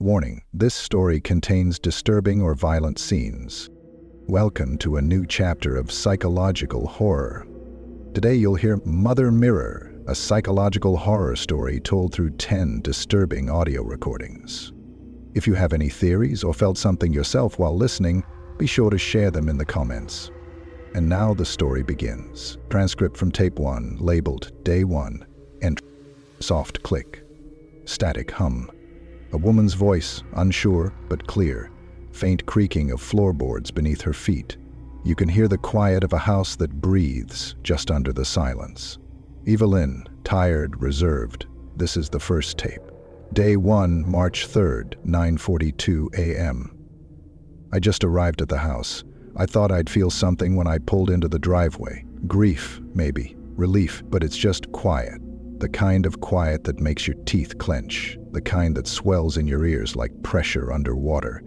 Warning, this story contains disturbing or violent scenes. Welcome to a new chapter of psychological horror. Today you'll hear Mother Mirror, a psychological horror story told through 10 disturbing audio recordings. If you have any theories or felt something yourself while listening, be sure to share them in the comments. And now the story begins. Transcript from tape 1, labeled Day 1, entry. Soft click. Static hum. A woman's voice, unsure but clear. Faint creaking of floorboards beneath her feet. You can hear the quiet of a house that breathes just under the silence. Evelyn, tired, reserved. This is the first tape. Day 1, March 3rd, 9:42 a.m. I just arrived at the house. I thought I'd feel something when I pulled into the driveway. Grief, maybe. Relief, but it's just quiet. The kind of quiet that makes your teeth clench. The kind that swells in your ears like pressure underwater.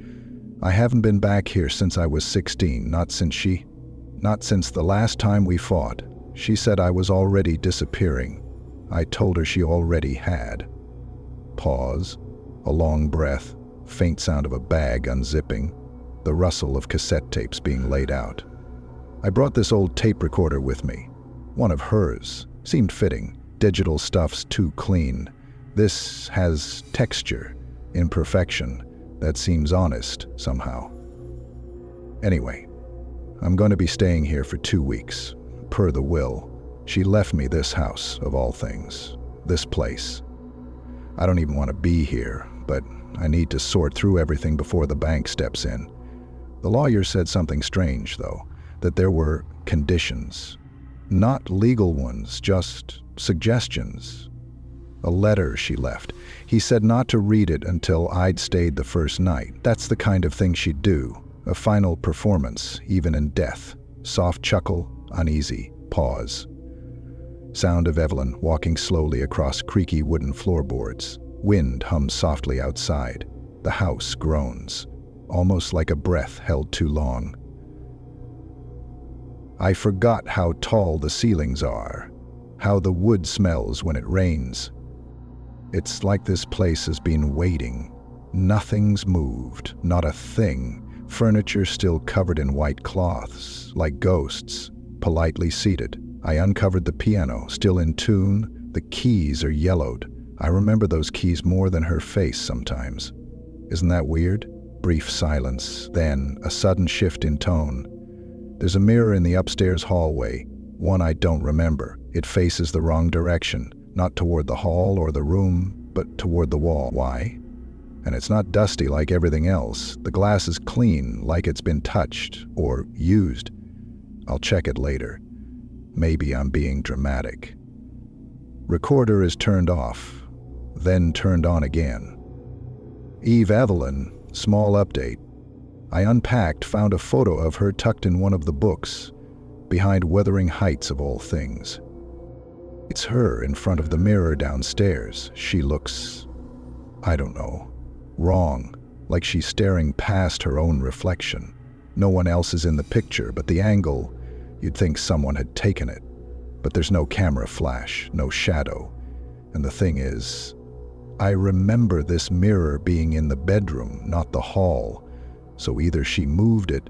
I haven't been back here since I was 16, not since the last time we fought. She said I was already disappearing. I told her she already had. Pause, a long breath, faint sound of a bag unzipping, the rustle of cassette tapes being laid out. I brought this old tape recorder with me. One of hers. Seemed fitting. Digital stuff's too clean. This has texture, imperfection, that seems honest somehow. Anyway, I'm going to be staying here for 2 weeks, per the will. She left me this house, of all things, this place. I don't even want to be here, but I need to sort through everything before the bank steps in. The lawyer said something strange, though, that there were conditions. Not legal ones, just suggestions. A letter she left. He said not to read it until I'd stayed the first night. That's the kind of thing she'd do. A final performance, even in death. Soft chuckle, uneasy, pause. Sound of Evelyn walking slowly across creaky wooden floorboards. Wind hums softly outside. The house groans, almost like a breath held too long. I forgot how tall the ceilings are, how the wood smells when it rains. It's like this place has been waiting. Nothing's moved, not a thing. Furniture still covered in white cloths, like ghosts, politely seated. I uncovered the piano, still in tune. The keys are yellowed. I remember those keys more than her face sometimes. Isn't that weird? Brief silence, then a sudden shift in tone. There's a mirror in the upstairs hallway, one I don't remember. It faces the wrong direction, not toward the hall or the room, but toward the wall. Why? And it's not dusty like everything else. The glass is clean, like it's been touched or used. I'll check it later. Maybe I'm being dramatic. Recorder is turned off, then turned on again. Evelyn, small update. I unpacked, found a photo of her tucked in one of the books, behind Wuthering Heights of all things. It's her in front of the mirror downstairs. She looks, I don't know, wrong, like she's staring past her own reflection. No one else is in the picture, but the angle, you'd think someone had taken it. But there's no camera flash, no shadow. And the thing is, I remember this mirror being in the bedroom, not the hall. So either she moved it,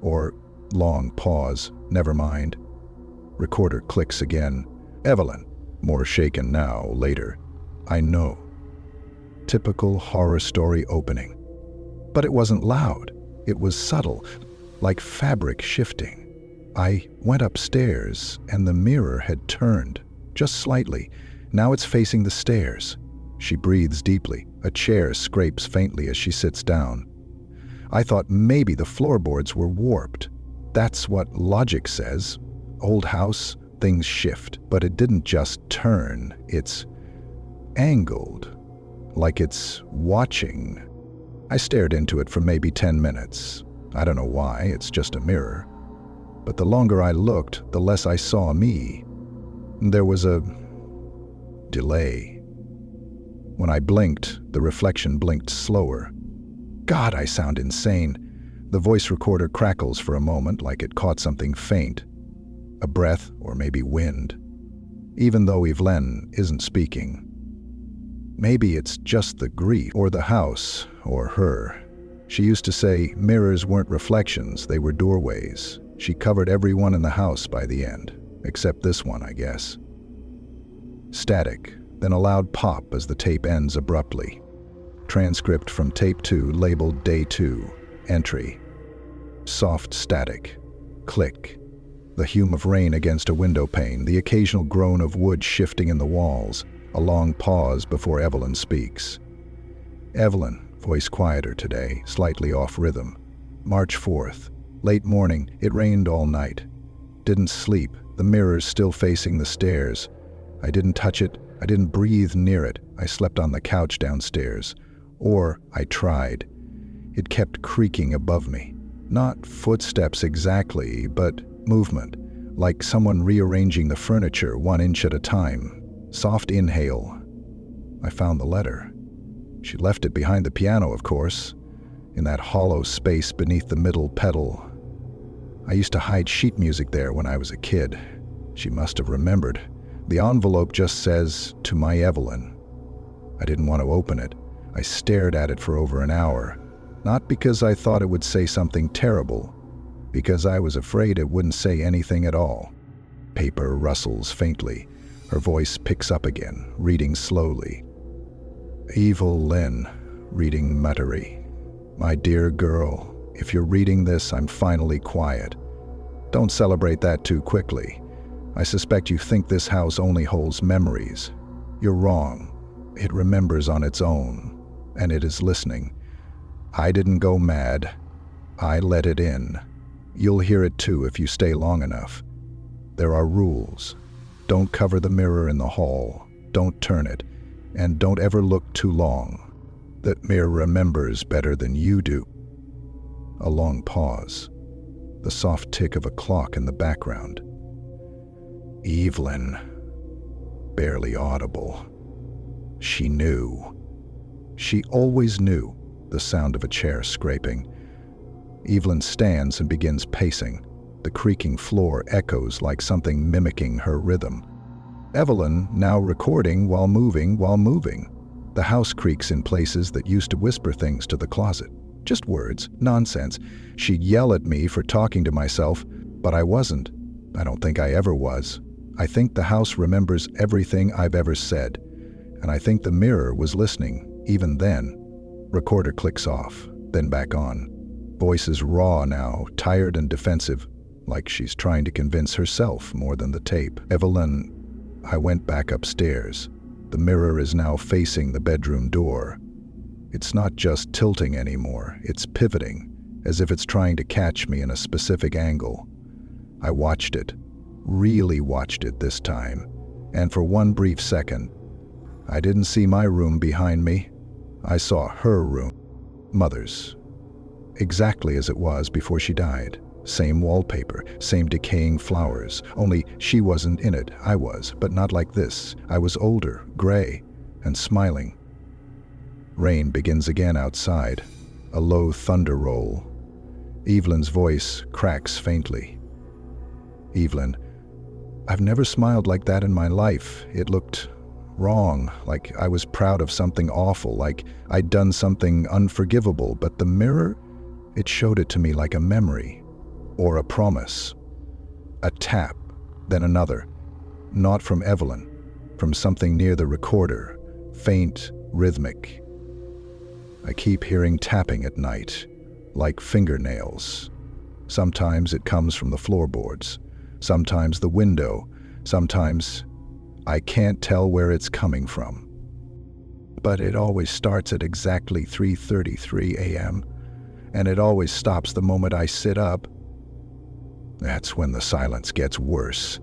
or, long pause, never mind. Recorder clicks again. Evelyn, more shaken now, later. I know. Typical horror story opening. But it wasn't loud. It was subtle, like fabric shifting. I went upstairs, and the mirror had turned, just slightly. Now it's facing the stairs. She breathes deeply. A chair scrapes faintly as she sits down. I thought maybe the floorboards were warped. That's what logic says. Old house, things shift. But it didn't just turn. It's angled, like it's watching. I stared into it for maybe 10 minutes. I don't know why, it's just a mirror. But the longer I looked, the less I saw me. There was a delay. When I blinked, the reflection blinked slower. God, I sound insane. The voice recorder crackles for a moment like it caught something faint. A breath, or maybe wind. Even though Evelyn isn't speaking. Maybe it's just the grief, or the house, or her. She used to say mirrors weren't reflections, they were doorways. She covered everyone in the house by the end, except this one, I guess. Static, then a loud pop as the tape ends abruptly. Transcript from tape 2 labeled Day 2, entry. Soft static. Click. The hum of rain against a window pane, the occasional groan of wood shifting in the walls, a long pause before Evelyn speaks. Evelyn, voice quieter today, slightly off rhythm. March 4th. Late morning, it rained all night. Didn't sleep, the mirrors still facing the stairs. I didn't touch it, I didn't breathe near it. I slept on the couch downstairs. Or I tried. It kept creaking above me. Not footsteps exactly, but movement, like someone rearranging the furniture 1 inch at a time. Soft inhale. I found the letter. She left it behind the piano, of course, in that hollow space beneath the middle pedal. I used to hide sheet music there when I was a kid. She must have remembered. The envelope just says, "To my Evelyn." I didn't want to open it. I stared at it for over an hour. Not because I thought it would say something terrible, because I was afraid it wouldn't say anything at all. Paper rustles faintly. Her voice picks up again, reading slowly. Evelyn, reading muttery. My dear girl, if you're reading this, I'm finally quiet. Don't celebrate that too quickly. I suspect you think this house only holds memories. You're wrong. It remembers on its own, and it is listening. I didn't go mad. I let it in. You'll hear it too if you stay long enough. There are rules. Don't cover the mirror in the hall. Don't turn it. And don't ever look too long. That mirror remembers better than you do. A long pause. The soft tick of a clock in the background. Evelyn. Barely audible. She knew. She always knew. The sound of a chair scraping. Evelyn stands and begins pacing. The creaking floor echoes like something mimicking her rhythm. Evelyn, now recording while moving. The house creaks in places that used to whisper things to the closet. Just words, nonsense. She'd yell at me for talking to myself, but I wasn't. I don't think I ever was. I think the house remembers everything I've ever said, and I think the mirror was listening, even then. Recorder clicks off, then back on. Voice is raw now, tired and defensive, like she's trying to convince herself more than the tape. Evelyn, I went back upstairs. The mirror is now facing the bedroom door. It's not just tilting anymore, it's pivoting, as if it's trying to catch me in a specific angle. I watched it, really watched it this time, and for one brief second, I didn't see my room behind me. I saw her room, Mother's, exactly as it was before she died. Same wallpaper, same decaying flowers, only she wasn't in it, I was, but not like this. I was older, gray, and smiling. Rain begins again outside, a low thunder roll. Evelyn's voice cracks faintly. Evelyn, I've never smiled like that in my life. It looked wrong, like I was proud of something awful, like I'd done something unforgivable, but the mirror, it showed it to me like a memory, or a promise. A tap, then another. Not from Evelyn, from something near the recorder, faint, rhythmic. I keep hearing tapping at night, like fingernails. Sometimes it comes from the floorboards, sometimes the window, sometimes I can't tell where it's coming from. But it always starts at exactly 3:33 a.m., and it always stops the moment I sit up. That's when the silence gets worse.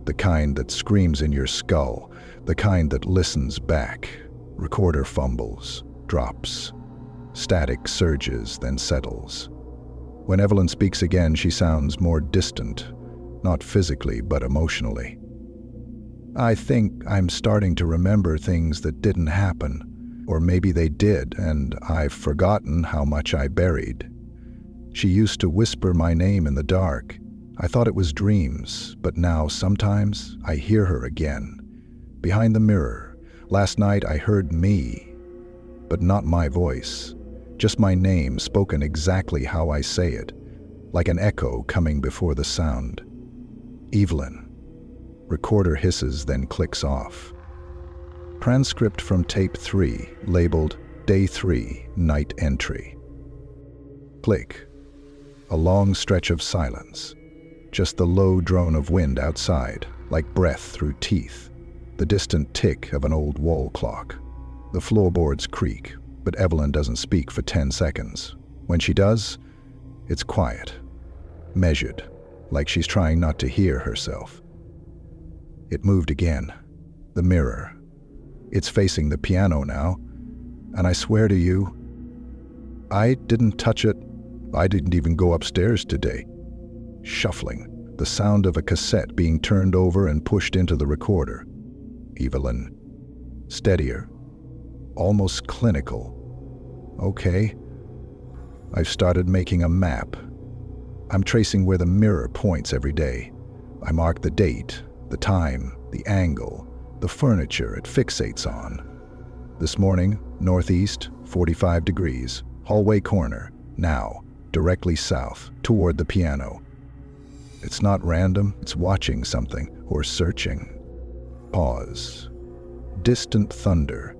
The kind that screams in your skull, the kind that listens back. Recorder fumbles, drops. Static surges, then settles. When Evelyn speaks again, she sounds more distant, not physically, but emotionally. I think I'm starting to remember things that didn't happen, or maybe they did, and I've forgotten how much I buried. She used to whisper my name in the dark. I thought it was dreams, but now sometimes I hear her again, behind the mirror, Last night I heard me, but not my voice. Just my name spoken exactly how I say it, like an echo coming before the sound. Evelyn. Recorder hisses, then clicks off. Transcript from tape 3, labeled Day 3, Night Entry. Click. A long stretch of silence. Just the low drone of wind outside, like breath through teeth. The distant tick of an old wall clock. The floorboards creak, but Evelyn doesn't speak for 10 seconds. When she does, it's quiet, measured, like she's trying not to hear herself. It moved again. The mirror. It's facing the piano now, and I swear to you, I didn't touch it. I didn't even go upstairs today. Shuffling, the sound of a cassette being turned over and pushed into the recorder. Evelyn. Steadier. Almost clinical. Okay. I've started making a map. I'm tracing where the mirror points every day. I mark the date, the time, the angle, the furniture it fixates on. This morning, northeast, 45 degrees, hallway corner, now, directly south, toward the piano. It's not random, it's watching something, or searching. Pause. Distant thunder.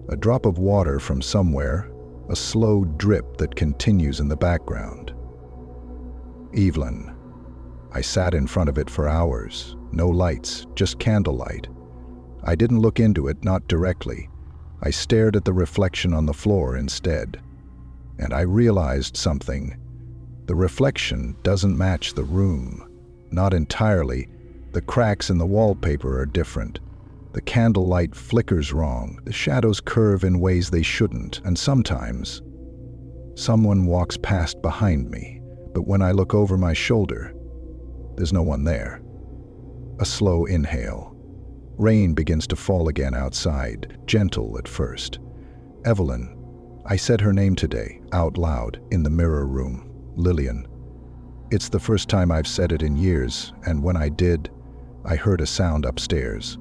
A drop of water from somewhere, a slow drip that continues in the background. Evelyn. I sat in front of it for hours. No lights, just candlelight. I didn't look into it, not directly. I stared at the reflection on the floor instead. And I realized something. The reflection doesn't match the room. Not entirely. The cracks in the wallpaper are different. The candlelight flickers wrong. The shadows curve in ways they shouldn't. And sometimes, someone walks past behind me. But when I look over my shoulder, there's no one there. A slow inhale. Rain begins to fall again outside, gentle at first. Evelyn. I said her name today, out loud, in the mirror room. Lillian. It's the first time I've said it in years, and when I did, I heard a sound upstairs.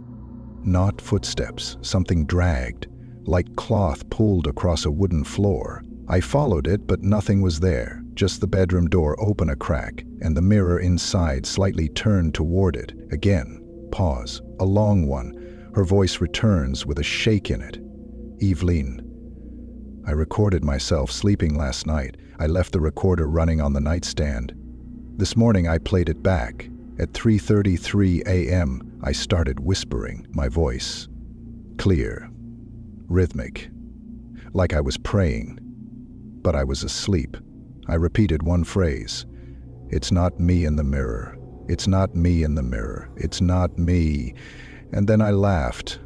Not footsteps, something dragged, like cloth pulled across a wooden floor. I followed it, but nothing was there, just the bedroom door open a crack, and the mirror inside slightly turned toward it. Again, pause, a long one. Her voice returns with a shake in it. Evelyn. I recorded myself sleeping last night. I left the recorder running on the nightstand. This morning I played it back. At 3:33 a.m., I started whispering, my voice. Clear. Rhythmic. Like I was praying. But I was asleep. I repeated one phrase. It's not me in the mirror. It's not me in the mirror. It's not me. And then I laughed.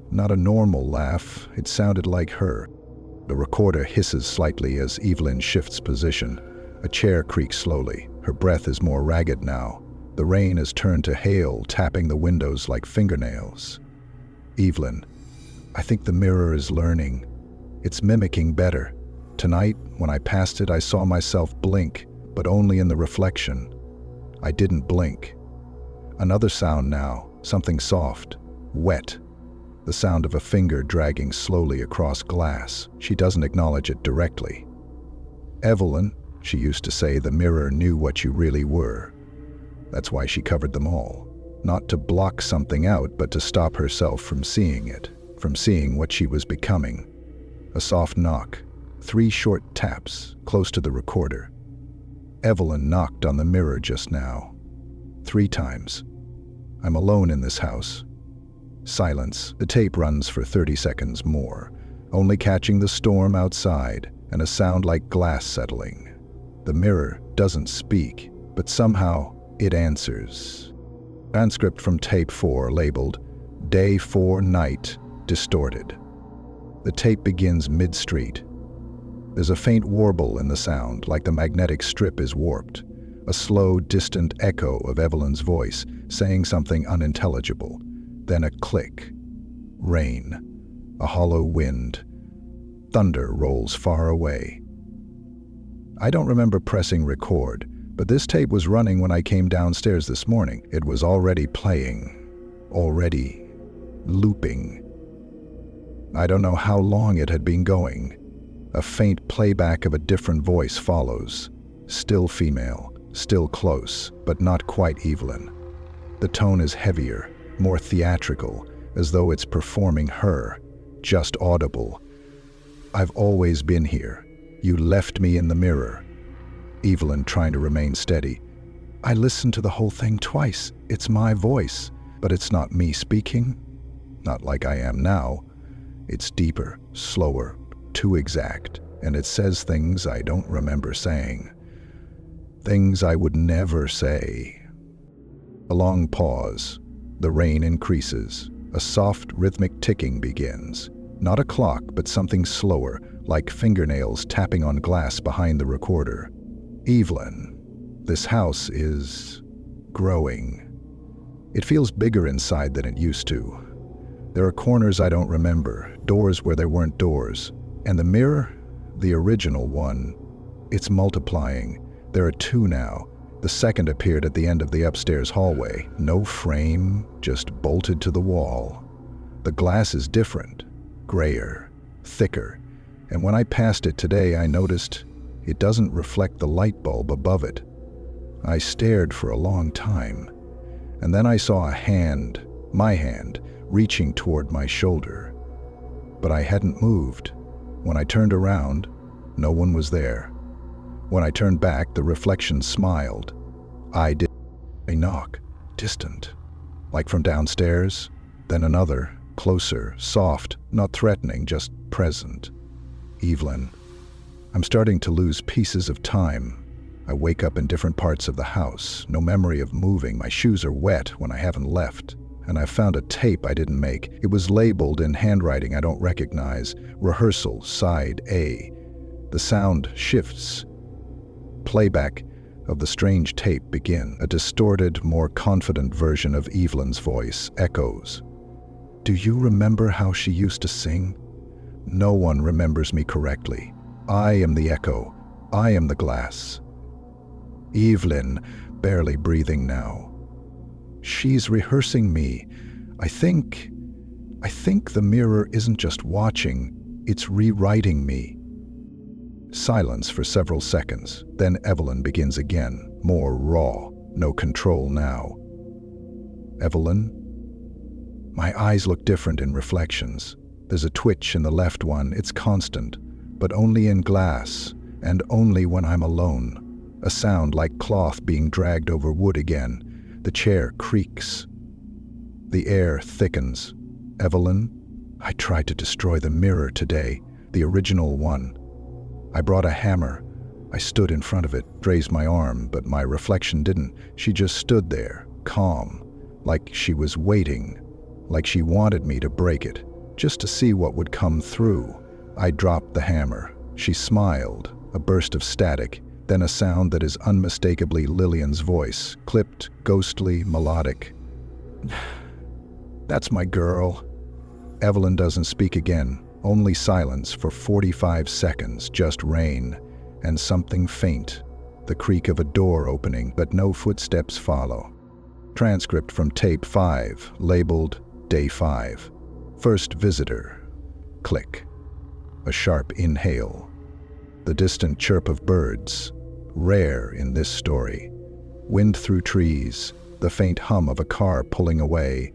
Not a normal laugh. It sounded like her. The recorder hisses slightly as Evelyn shifts position. A chair creaks slowly. Her breath is more ragged now. The rain has turned to hail, tapping the windows like fingernails. Evelyn. I think the mirror is learning. It's mimicking better. Tonight, when I passed it, I saw myself blink, but only in the reflection. I didn't blink. Another sound now, something soft, wet. The sound of a finger dragging slowly across glass. She doesn't acknowledge it directly. Evelyn, she used to say, the mirror knew what you really were. That's why she covered them all. Not to block something out, but to stop herself from seeing it, from seeing what she was becoming. A soft knock. 3 short taps, close to the recorder. Evelyn knocked on the mirror just now. 3 times. I'm alone in this house. Silence. The tape runs for 30 seconds more, only catching the storm outside and a sound like glass settling. The mirror doesn't speak, but somehow it answers. Transcript from tape 4 labeled Day 4 Night Distorted. The tape begins mid-street. There's a faint warble in the sound, like the magnetic strip is warped. A slow, distant echo of Evelyn's voice, saying something unintelligible. Then a click. Rain. A hollow wind. Thunder rolls far away. I don't remember pressing record, but this tape was running when I came downstairs this morning. It was already playing. Already looping. I don't know how long it had been going. A faint playback of a different voice follows. Still female, still close, but not quite Evelyn. The tone is heavier, more theatrical, as though it's performing her, just audible. I've always been here. You left me in the mirror. Evelyn trying to remain steady. I listened to the whole thing twice. It's my voice, but it's not me speaking. Not like I am now. It's deeper, slower, too exact, and it says things I don't remember saying. Things I would never say. A long pause. The rain increases. A soft, rhythmic ticking begins. Not a clock, but something slower, like fingernails tapping on glass behind the recorder. Evelyn, this house is growing. It feels bigger inside than it used to. There are corners I don't remember, doors where there weren't doors. And the mirror, the original one, it's multiplying. There are two now. The second appeared at the end of the upstairs hallway. No frame, just bolted to the wall. The glass is different, grayer, thicker. And when I passed it today, I noticed it doesn't reflect the light bulb above it. I stared for a long time, and then I saw a hand, my hand, reaching toward my shoulder. But I hadn't moved. When I turned around, no one was there. When I turned back, the reflection smiled. I did a knock, distant, like from downstairs, then another, closer, soft, not threatening, just present. Evelyn. I'm starting to lose pieces of time. I wake up in different parts of the house, no memory of moving. My shoes are wet when I haven't left. And I found a tape I didn't make. It was labeled in handwriting I don't recognize. Rehearsal, side A. The sound shifts. Playback of the strange tape begin. A distorted, more confident version of Evelyn's voice echoes. Do you remember how she used to sing? No one remembers me correctly. I am the echo. I am the glass. Evelyn, barely breathing now. She's rehearsing me. I think the mirror isn't just watching, it's rewriting me. Silence for several seconds. Then Evelyn begins again, more raw, no control now. Evelyn? My eyes look different in reflections. There's a twitch in the left one, it's constant, but only in glass, and only when I'm alone. A sound like cloth being dragged over wood again. The chair creaks. The air thickens. Evelyn, I tried to destroy the mirror today, the original one. I brought a hammer. I stood in front of it, raised my arm, but my reflection didn't. She just stood there, calm, like she was waiting, like she wanted me to break it, just to see what would come through. I dropped the hammer. She smiled, a burst of static, then a sound that is unmistakably Lillian's voice, clipped, ghostly, melodic. That's my girl. Evelyn doesn't speak again, only silence for 45 seconds, just rain, and something faint, the creak of a door opening, but no footsteps follow. Transcript from tape 5, labeled Day 5. First visitor. Click. A sharp inhale. The distant chirp of birds. Rare in this story. Wind through trees, the faint hum of a car pulling away.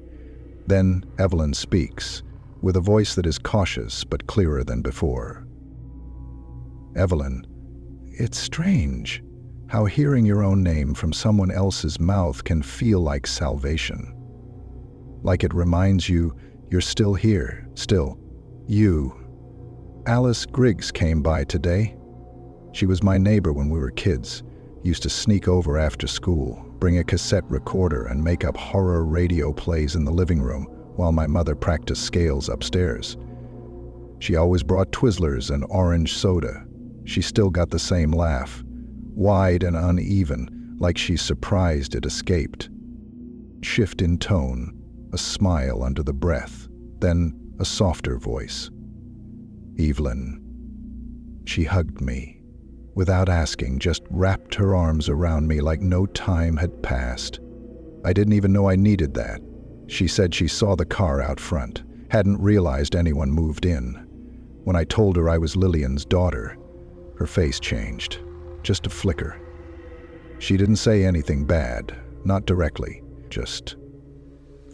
Then Evelyn speaks, with a voice that is cautious but clearer than before. Evelyn, it's strange how hearing your own name from someone else's mouth can feel like salvation. Like it reminds you you're still here, still you. Alice Griggs came by today. She was my neighbor when we were kids, used to sneak over after school, bring a cassette recorder and make up horror radio plays in the living room while my mother practiced scales upstairs. She always brought Twizzlers and orange soda. She still got the same laugh, wide and uneven, like she's surprised it escaped. Shift in tone, a smile under the breath, then a softer voice. Evelyn. She hugged me. Without asking, just wrapped her arms around me like no time had passed. I didn't even know I needed that. She said she saw the car out front, Hadn't realized anyone moved in. When I told her I was Lillian's daughter, her face changed. Just a flicker. She didn't say anything bad, not directly, just,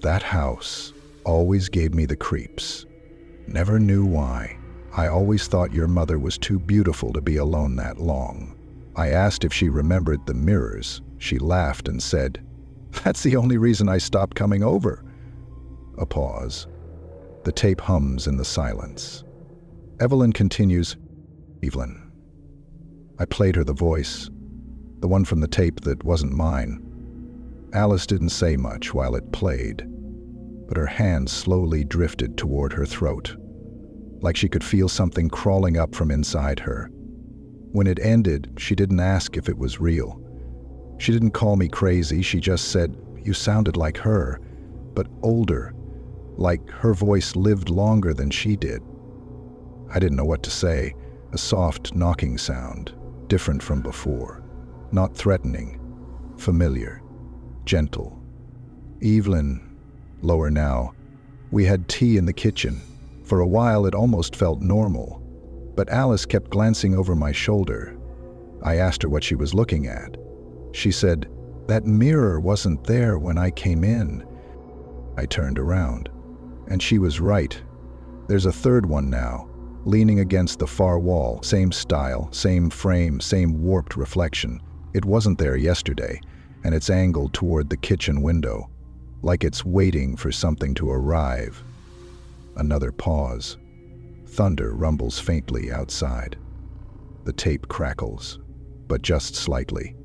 "That house always gave me the creeps. Never knew why. I always thought your mother was too beautiful to be alone that long." I asked if she remembered the mirrors. She laughed and said, "That's the only reason I stopped coming over." A pause. The tape hums in the silence. Evelyn continues, "Evelyn." I played her the voice, the one from the tape that wasn't mine. Alice didn't say much while it played, but her hand slowly drifted toward her throat, like she could feel something crawling up from inside her. When it ended, she didn't ask if it was real. She didn't call me crazy, she just said, "You sounded like her, but older, like her voice lived longer than she did." I didn't know what to say. A soft knocking sound, different from before. Not threatening, familiar, gentle. "Evelyn," lower now. We had tea in the kitchen. For a while it almost felt normal, but Alice kept glancing over my shoulder. I asked her what she was looking at. She said, "That mirror wasn't there when I came in." I turned around, and she was right. There's a third one now, leaning against the far wall, same style, same frame, same warped reflection. It wasn't there yesterday, and it's angled toward the kitchen window, like it's waiting for something to arrive. Another pause. Thunder rumbles faintly outside. The tape crackles, but just slightly.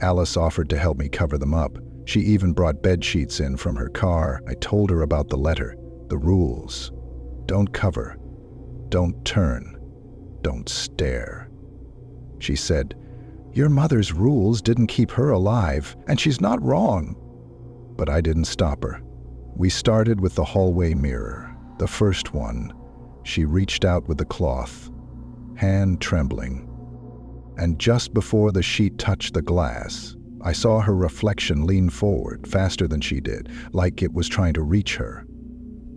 Alice offered to help me cover them up. She even brought bed sheets in from her car. I told her about the letter, the rules. Don't cover. Don't turn. Don't stare. She said, "Your mother's rules didn't keep her alive, and she's not wrong." But I didn't stop her. We started with the hallway mirror, the first one. She reached out with the cloth, hand trembling. And just before the sheet touched the glass, I saw her reflection lean forward faster than she did, like it was trying to reach her.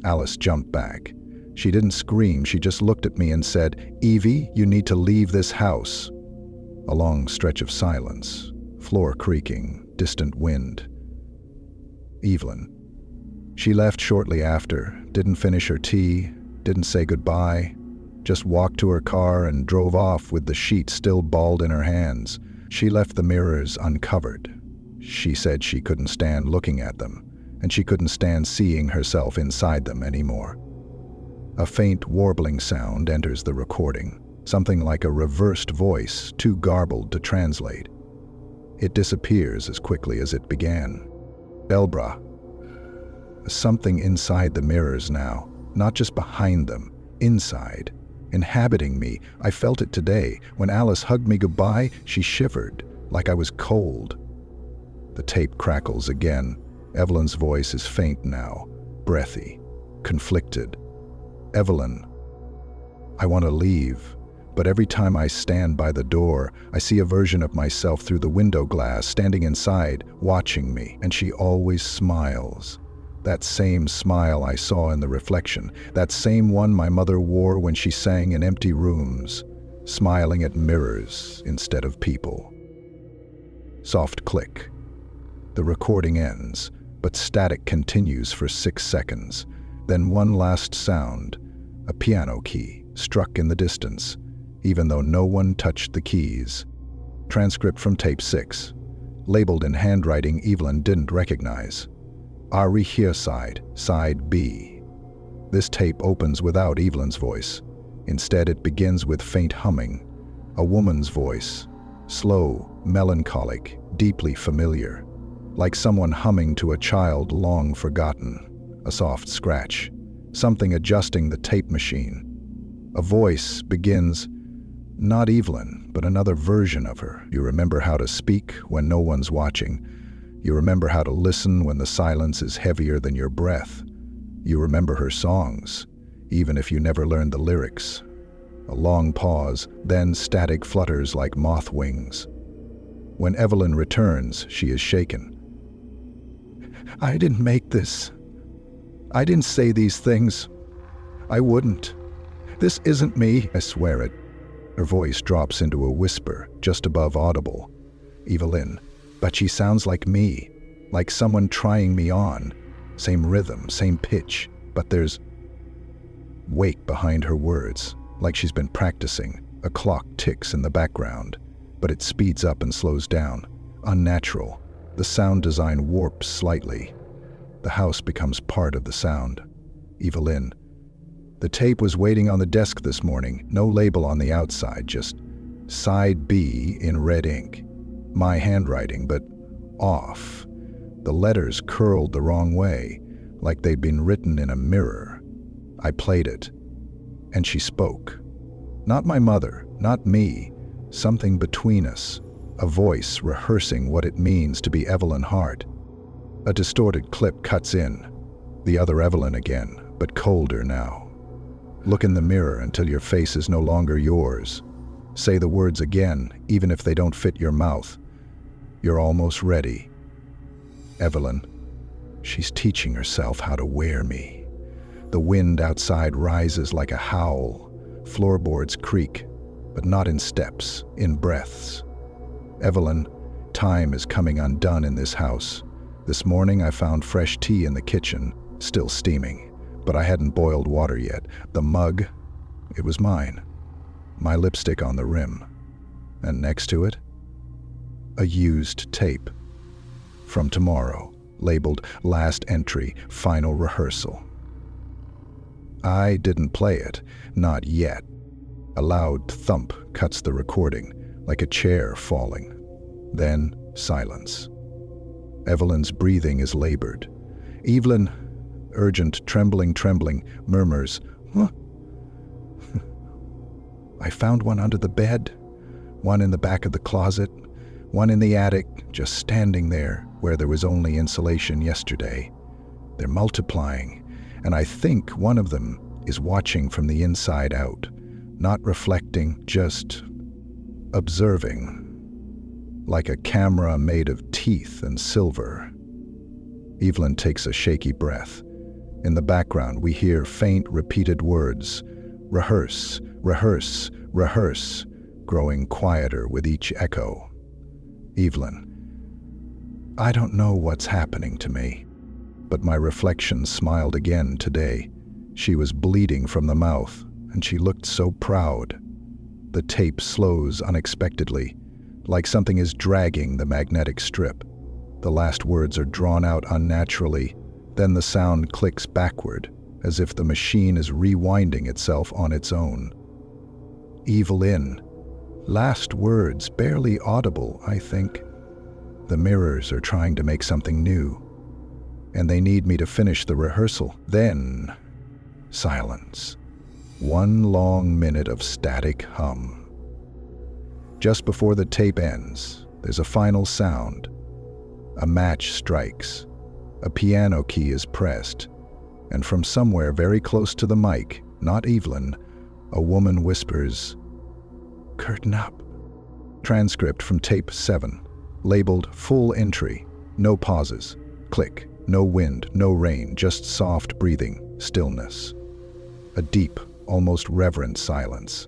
Alice jumped back. She didn't scream, she just looked at me and said, "Evie, you need to leave this house." A long stretch of silence, floor creaking, distant wind. Evelyn. She left shortly after, didn't finish her tea, didn't say goodbye, just walked to her car and drove off with the sheet still balled in her hands. She left the mirrors uncovered. She said she couldn't stand looking at them, and she couldn't stand seeing herself inside them anymore. A faint warbling sound enters the recording, something like a reversed voice, too garbled to translate. It disappears as quickly as it began. Belbra. Something inside the mirrors now, not just behind them, inside, inhabiting me. I felt it today. When Alice hugged me goodbye, she shivered, like I was cold. The tape crackles again. Evelyn's voice is faint now, breathy, conflicted. "Evelyn, I want to leave, but every time I stand by the door, I see a version of myself through the window glass, standing inside, watching me, and she always smiles. That same smile I saw in the reflection, that same one my mother wore when she sang in empty rooms, smiling at mirrors instead of people." Soft click. The recording ends, but static continues for 6 seconds. Then one last sound, a piano key, struck in the distance, even though no one touched the keys. Transcript from tape 6, labeled in handwriting Evelyn didn't recognize. Our rehearsal, side B. This tape opens without Evelyn's voice. Instead, it begins with faint humming. A woman's voice, slow, melancholic, deeply familiar, like someone humming to a child long forgotten. A soft scratch, something adjusting the tape machine. A voice begins, not Evelyn, but another version of her. You remember how to speak when no one's watching. You remember how to listen when the silence is heavier than your breath. You remember her songs, even if you never learned the lyrics. A long pause, then static flutters like moth wings. When Evelyn returns, she is shaken. "I didn't make this. I didn't say these things. I wouldn't. This isn't me, I swear it. Her voice drops into a whisper, just above audible. Evelyn, but she sounds like me, like someone trying me on. Same rhythm, same pitch, but there's weight behind her words, like she's been practicing. A clock ticks in the background, but it speeds up and slows down. Unnatural. The sound design warps slightly. The house becomes part of the sound. Evelyn. The tape was waiting on the desk this morning. No label on the outside, just Side B in red ink. My handwriting, but off. The letters curled the wrong way, like they'd been written in a mirror. I played it, and she spoke. Not my mother, not me. Something between us. A voice rehearsing what it means to be Evelyn Hart. A distorted clip cuts in. The other Evelyn again, but colder now. Look in the mirror until your face is no longer yours. Say the words again, even if they don't fit your mouth. You're almost ready. Evelyn. She's teaching herself how to wear me. The wind outside rises like a howl. Floorboards creak, but not in steps, in breaths. Evelyn, time is coming undone in this house. This morning I found fresh tea in the kitchen, still steaming, but I hadn't boiled water yet. The mug, it was mine. My lipstick on the rim. And next to it, a used tape. From tomorrow, labeled Last Entry, Final Rehearsal. I didn't play it, not yet. A loud thump cuts the recording, like a chair falling. Then silence. Evelyn's breathing is labored. Evelyn, urgent, trembling, murmurs, "Huh?" I found one under the bed, one in the back of the closet, one in the attic, just standing there where there was only insulation yesterday. They're multiplying, and I think one of them is watching from the inside out, not reflecting, just observing, like a camera made of teeth and silver. Evelyn takes a shaky breath. In the background, we hear faint, repeated words, rehearse, rehearse, rehearse, growing quieter with each echo. Evelyn. I don't know what's happening to me, but my reflection smiled again today. She was bleeding from the mouth, and she looked so proud. The tape slows unexpectedly, like something is dragging the magnetic strip. The last words are drawn out unnaturally, then the sound clicks backward, as if the machine is rewinding itself on its own. Evelyn. Last words, barely audible, I think. The mirrors are trying to make something new, and they need me to finish the rehearsal. Then, silence. One long minute of static hum. Just before the tape ends, there's a final sound. A match strikes. A piano key is pressed, and from somewhere very close to the mic, not Evelyn, a woman whispers, "Curtain up." Transcript from tape 7, labeled full entry, no pauses, click, no wind, no rain, just soft breathing, stillness. A deep, almost reverent silence.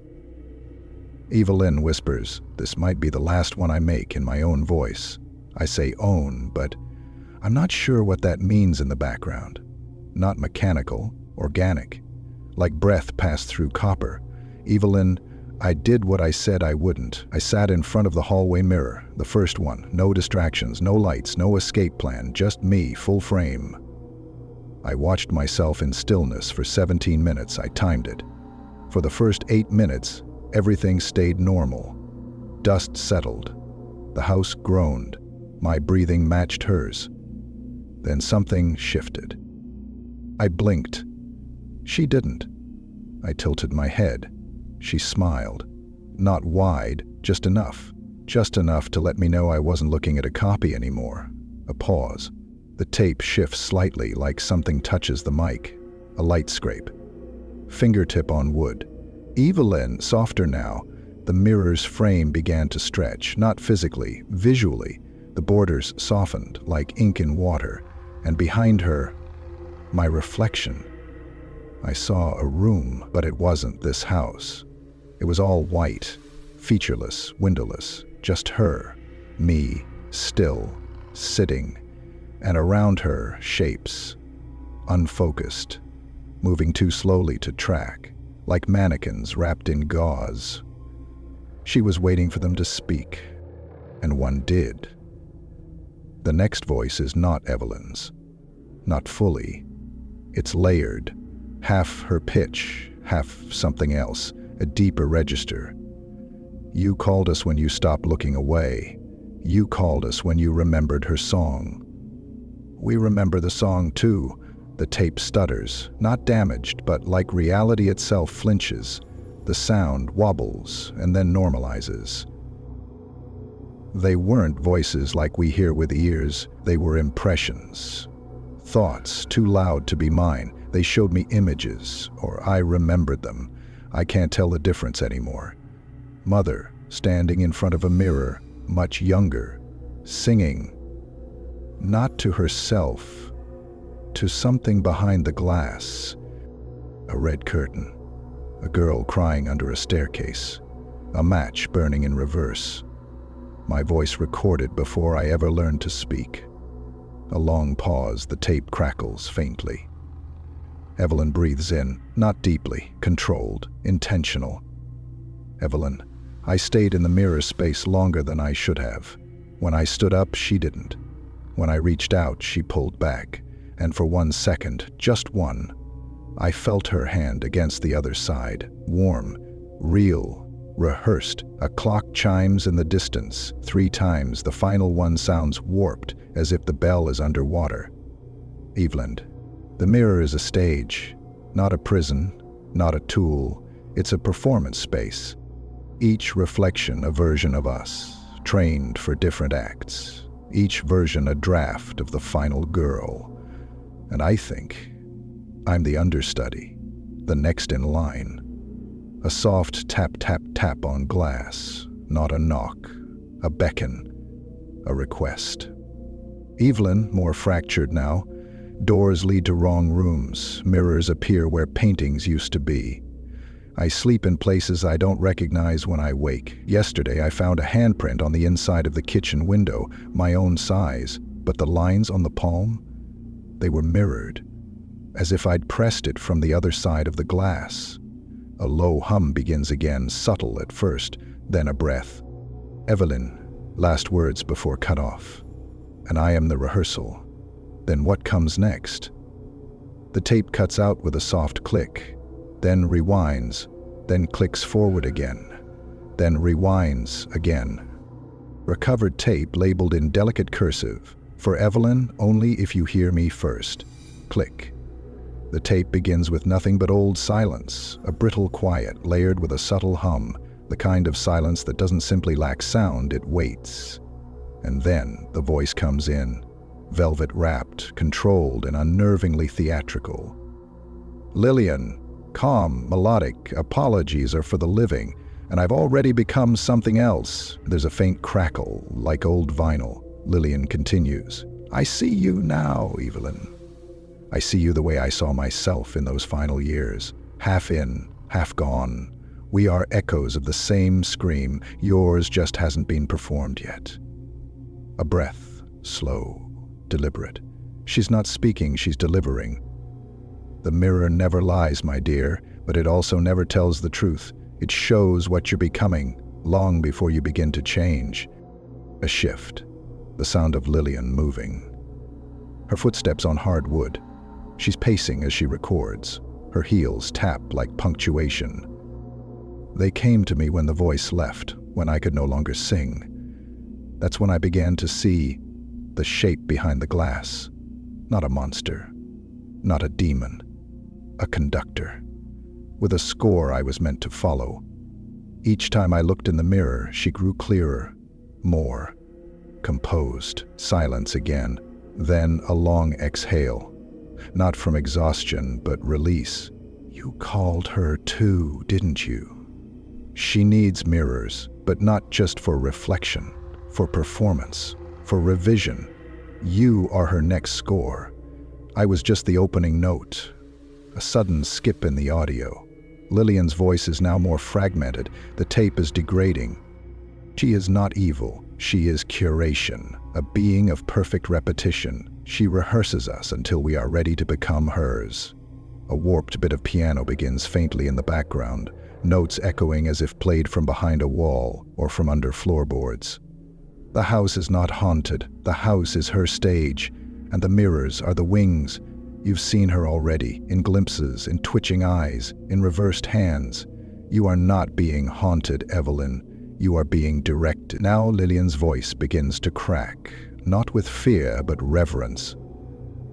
Evelyn whispers, "This might be the last one I make in my own voice." I say own, but I'm not sure what that means in the background. Not mechanical, organic. Like breath passed through copper. Evelyn, I did what I said I wouldn't. I sat in front of the hallway mirror, the first one. No distractions, no lights, no escape plan, just me, full frame. I watched myself in stillness for 17 minutes. I timed it. For the first 8 minutes, everything stayed normal. Dust settled. The house groaned. My breathing matched hers. Then something shifted. I blinked. She didn't. I tilted my head. She smiled. Not wide, just enough. Just enough to let me know I wasn't looking at a copy anymore. A pause. The tape shifts slightly, like something touches the mic. A light scrape. Fingertip on wood. Evelyn, softer now. The mirror's frame began to stretch, not physically, visually. The borders softened, like ink in water. And behind her, My reflection. I saw a room, but it wasn't this house. It was all white, featureless, windowless, just her, me, still, sitting, and around her, shapes, unfocused, moving too slowly to track, like mannequins wrapped in gauze. She was waiting for them to speak, and one did. The next voice is not Evelyn's. Not fully. It's layered, half her pitch, half something else, a deeper register. You called us when you stopped looking away. You called us when you remembered her song. We remember the song too. The tape stutters, not damaged, but like reality itself flinches. The sound wobbles and then normalizes. They weren't voices like we hear with ears. They were impressions. Thoughts too loud to be mine. They showed me images, or I remembered them. I can't tell the difference anymore. Mother, standing in front of a mirror, much younger, singing. Not to herself, to something behind the glass. A red curtain. A girl crying under a staircase. A match burning in reverse. My voice recorded before I ever learned to speak. A long pause, the tape crackles faintly. Evelyn breathes in, not deeply, controlled, intentional. Evelyn, I stayed in the mirror space longer than I should have. When I stood up, she didn't. When I reached out, she pulled back. And for 1 second, just one, I felt her hand against the other side, warm, real, rehearsed. A clock chimes in the distance, 3 times. The final one sounds warped, as if the bell is underwater. Evelyn, the mirror is a stage, not a prison, not a tool. It's a performance space. Each reflection a version of us, trained for different acts. Each version a draft of the final girl. And I think I'm the understudy, the next in line. A soft tap, tap, tap on glass, not a knock, a beckon, a request. Evelyn, more fractured now. Doors lead to wrong rooms, mirrors appear where paintings used to be. I sleep in places I don't recognize when I wake. Yesterday I found a handprint on the inside of the kitchen window, my own size, but the lines on the palm, they were mirrored, as if I'd pressed it from the other side of the glass. A low hum begins again, subtle at first, then a breath. Evelyn, last words before cut off. And I am the rehearsal. Then what comes next? The tape cuts out with a soft click, then rewinds, then clicks forward again, then rewinds again. Recovered tape labeled in delicate cursive. For Evelyn, only if you hear me first. Click. The tape begins with nothing but old silence, a brittle quiet layered with a subtle hum, the kind of silence that doesn't simply lack sound, it waits. And then the voice comes in, velvet-wrapped, controlled, and unnervingly theatrical. Lillian, calm, melodic, apologies are for the living, and I've already become something else. There's a faint crackle, like old vinyl. Lillian continues. I see you now, Evelyn. I see you the way I saw myself in those final years. Half in, half gone. We are echoes of the same scream. Yours just hasn't been performed yet. A breath, slow, deliberate. She's not speaking, she's delivering. The mirror never lies, my dear, but it also never tells the truth. It shows what you're becoming, long before you begin to change. A shift. The sound of Lillian moving. Her footsteps on hard wood. She's pacing as she records. Her heels tap like punctuation. They came to me when the voice left, when I could no longer sing. That's when I began to see the shape behind the glass. Not a monster. Not a demon. A conductor. With a score I was meant to follow. Each time I looked in the mirror, she grew clearer. More. Composed, silence again, then a long exhale. Not from exhaustion, but release. You called her too, didn't you? She needs mirrors, but not just for reflection, for performance, for revision. You are her next score. I was just the opening note. A sudden skip in the audio. Lillian's voice is now more fragmented. The tape is degrading. She is not evil. She is curation, a being of perfect repetition. She rehearses us until we are ready to become hers. A warped bit of piano begins faintly in the background, notes echoing as if played from behind a wall or from under floorboards. The house is not haunted. The house is her stage, and the mirrors are the wings. You've seen her already, in glimpses, in twitching eyes, in reversed hands. You are not being haunted, Evelyn. You are being directed. Now Lillian's voice begins to crack, not with fear, but reverence.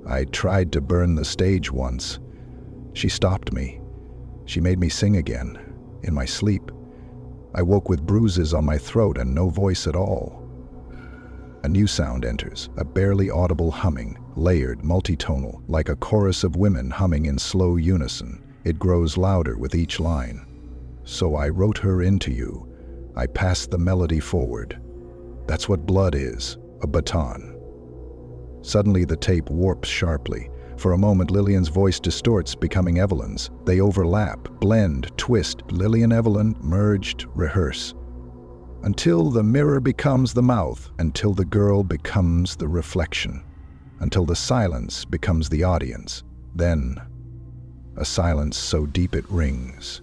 I tried to burn the stage once. She stopped me. She made me sing again, in my sleep. I woke with bruises on my throat and no voice at all. A new sound enters, a barely audible humming, layered, multitonal, like a chorus of women humming in slow unison. It grows louder with each line. So I wrote her into you. I passed the melody forward. That's what blood is, a baton. Suddenly the tape warps sharply. For a moment Lillian's voice distorts, becoming Evelyn's. They overlap, blend, twist. Lillian, Evelyn, merged, rehearse. Until the mirror becomes the mouth, until the girl becomes the reflection, until the silence becomes the audience. Then, a silence so deep it rings,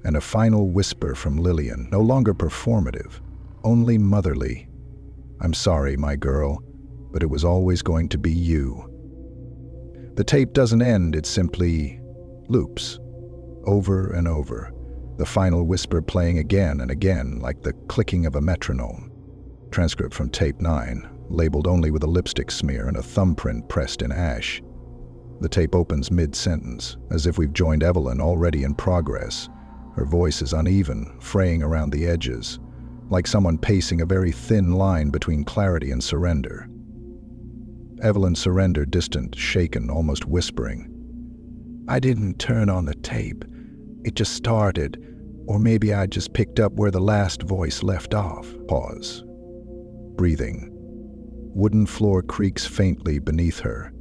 and a final whisper from Lillian, no longer performative, only motherly. I'm sorry, my girl, but it was always going to be you. The tape doesn't end, it simply loops, over and over. The final whisper playing again and again, like the clicking of a metronome. Transcript from tape 9, labeled only with a lipstick smear and a thumbprint pressed in ash. The tape opens mid-sentence, as if we've joined Evelyn already in progress. Her voice is uneven, fraying around the edges, like someone pacing a very thin line between clarity and surrender. Evelyn surrendered, distant, shaken, almost whispering. I didn't turn on the tape. It just started, or maybe I just picked up where the last voice left off. Pause. Breathing. Wooden floor creaks faintly beneath her.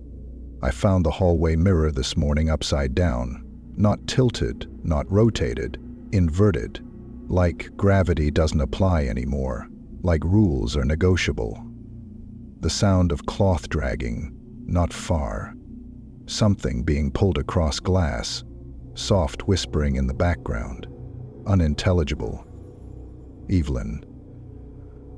I found the hallway mirror this morning upside down. Not tilted, not rotated, inverted. Like gravity doesn't apply anymore. Like rules are negotiable. The sound of cloth dragging, not far. Something being pulled across glass. Soft whispering in the background. Unintelligible. Evelyn.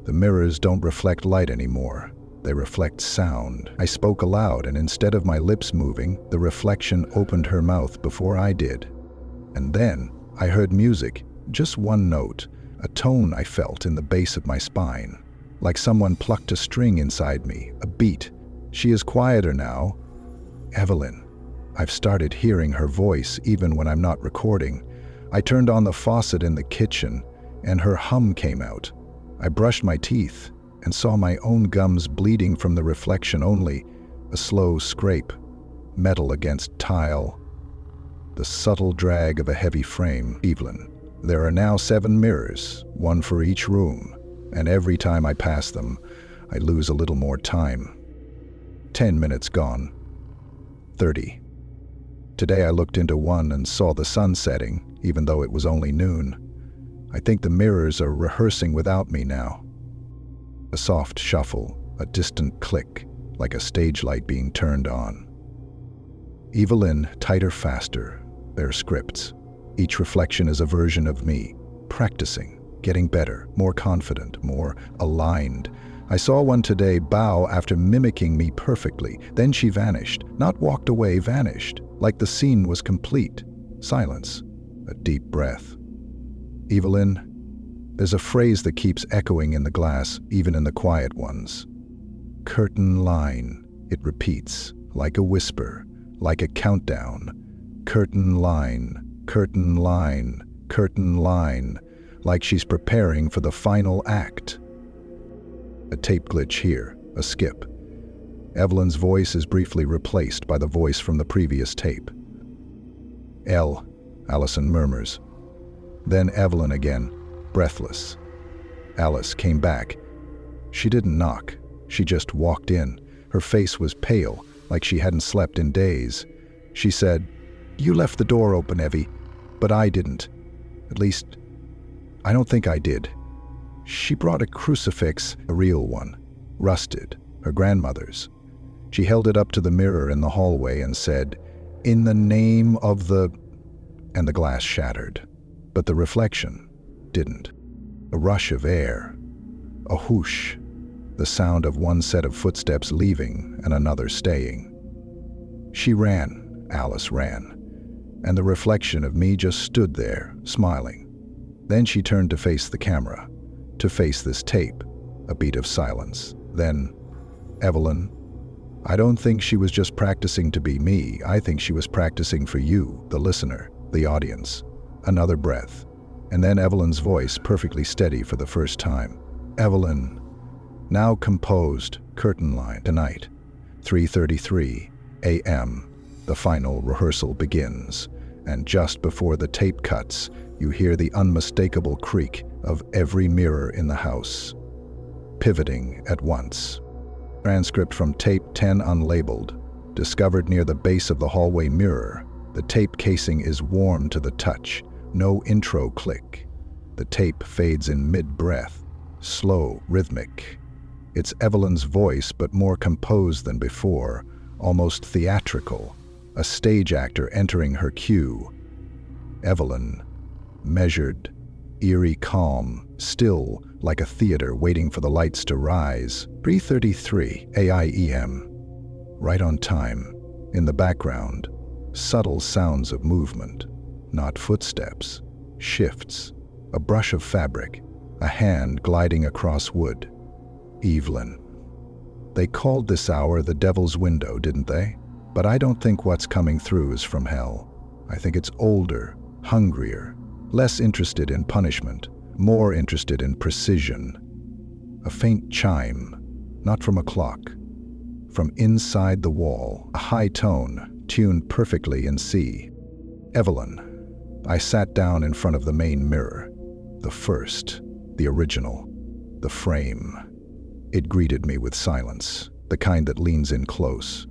The mirrors don't reflect light anymore. They reflect sound. I spoke aloud, and instead of my lips moving, the reflection opened her mouth before I did. And then I heard music, just one note, a tone I felt in the base of my spine. Like someone plucked a string inside me, a beat. She is quieter now. Evelyn. I've started hearing her voice even when I'm not recording. I turned on the faucet in the kitchen, and her hum came out. I brushed my teeth and saw my own gums bleeding from the reflection only, a slow scrape, metal against tile. The subtle drag of a heavy frame. Evelyn. There are now 7 mirrors, one for each room, and every time I pass them, I lose a little more time. 10 minutes gone. 30. Today I looked into one and saw the sun setting, even though it was only noon. I think the mirrors are rehearsing without me now. A soft shuffle, a distant click, like a stage light being turned on. Evelyn, tighter, faster. They're scripts. Each reflection is a version of me, practicing, getting better, more confident, more aligned. I saw one today bow after mimicking me perfectly. Then she vanished, not walked away, vanished, like the scene was complete. Silence, a deep breath. Evelyn, there's a phrase that keeps echoing in the glass, even in the quiet ones. Curtain line, it repeats, like a whisper, like a countdown. Curtain line, curtain line, curtain line, like she's preparing for the final act. A tape glitch here, a skip. Evelyn's voice is briefly replaced by the voice from the previous tape. Elle, Allison murmurs. Then Evelyn again, breathless. Alice came back. She didn't knock. She just walked in. Her face was pale, like she hadn't slept in days. She said, "You left the door open, Evie, but I didn't. At least, I don't think I did." She brought a crucifix, a real one, rusted, her grandmother's. She held it up to the mirror in the hallway and said, "In the name of the..." And the glass shattered. But the reflection didn't. A rush of air, a whoosh, the sound of one set of footsteps leaving and another staying. She ran, Alice ran, and the reflection of me just stood there, smiling. Then she turned to face the camera, to face this tape, a beat of silence. Then, "Evelyn, I don't think she was just practicing to be me. I think she was practicing for you, the listener, the audience." Another breath, and then Evelyn's voice, perfectly steady for the first time. "Evelyn, now composed, curtain line, tonight, 3:33 a.m., the final rehearsal begins, and just before the tape cuts, you hear the unmistakable creak of every mirror in the house, pivoting at once." Transcript from tape 10 unlabeled, discovered near the base of the hallway mirror. The tape casing is warm to the touch, no intro click. The tape fades in mid-breath, slow, rhythmic. It's Evelyn's voice, but more composed than before, almost theatrical, a stage actor entering her cue. Evelyn, measured, eerie calm, still like a theater waiting for the lights to rise. 3:33 a.m. Right on time. In the background, subtle sounds of movement, not footsteps, shifts, a brush of fabric, a hand gliding across wood. Evelyn. They called this hour the devil's window, didn't they? But I don't think what's coming through is from hell. I think it's older, hungrier, less interested in punishment, more interested in precision. A faint chime, not from a clock, from inside the wall, a high tone, tuned perfectly in C. "Evelyn." I sat down in front of the main mirror, the first, the original, the frame. It greeted me with silence, the kind that leans in close.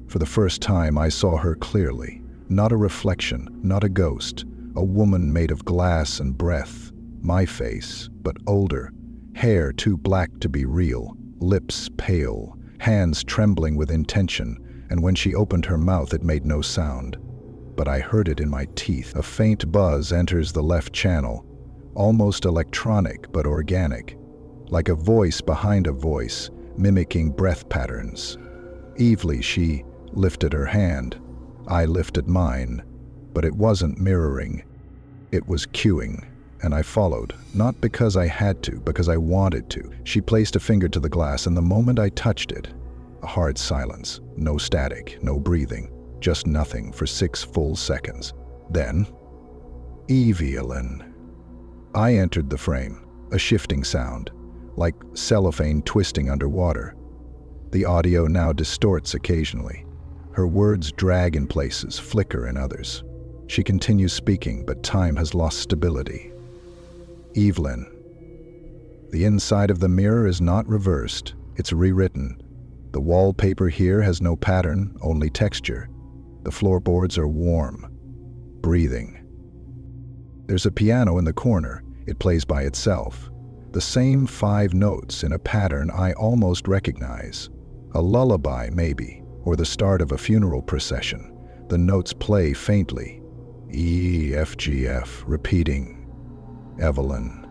For the first time, I saw her clearly, not a reflection, not a ghost, a woman made of glass and breath. My face, but older, hair too black to be real, lips pale, hands trembling with intention, and when she opened her mouth it made no sound. But I heard it in my teeth. A faint buzz enters the left channel, almost electronic but organic, like a voice behind a voice, mimicking breath patterns. Evelyn, she lifted her hand. I lifted mine, but it wasn't mirroring. It was cueing. And I followed, not because I had to, because I wanted to. She placed a finger to the glass, and the moment I touched it, a hard silence, no static, no breathing, just nothing for 6 full seconds. Then, Evelyn. I entered the frame, a shifting sound, like cellophane twisting underwater. The audio now distorts occasionally. Her words drag in places, flicker in others. She continues speaking, but time has lost stability. Evelyn. The inside of the mirror is not reversed, it's rewritten. The wallpaper here has no pattern, only texture. The floorboards are warm, breathing. There's a piano in the corner. It plays by itself. The same 5 notes in a pattern I almost recognize. A lullaby, maybe, or the start of a funeral procession. The notes play faintly. E, F, G, F, repeating. Evelyn.